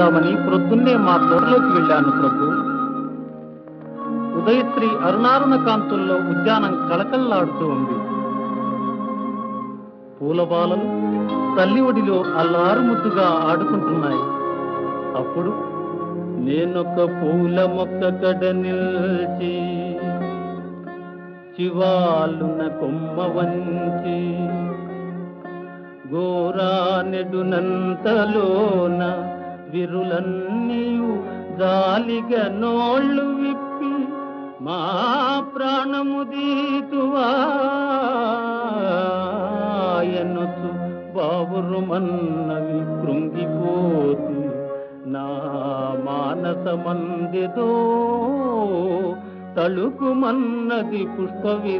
చూద్దామని ప్రొద్దున్నే మా తోటలోకి వెళ్ళాను ప్రభు. ఉదయశ్రీ అరుణారుణ కాంతుల్లో ఉద్యానం కళకళలాడుతూ ఉంది. పూలబాలలు తల్లి ఒడిలో అల్లారు ముద్దుగా ఆడుకుంటున్నాయి. అప్పుడు నేనొక పూల మొక్క కడ నిల్చి చివాలున కొమ్మ వంచి గోరానెడునంతలోన విరులన్నీయు జాలిగా నోళ్ళు విప్పి మా ప్రాణము దీతువాయనొచ్చు బావురుమన్నవి కృంగిపోతి నా మానసమందిదో తళుకుమన్నది పుష్పవి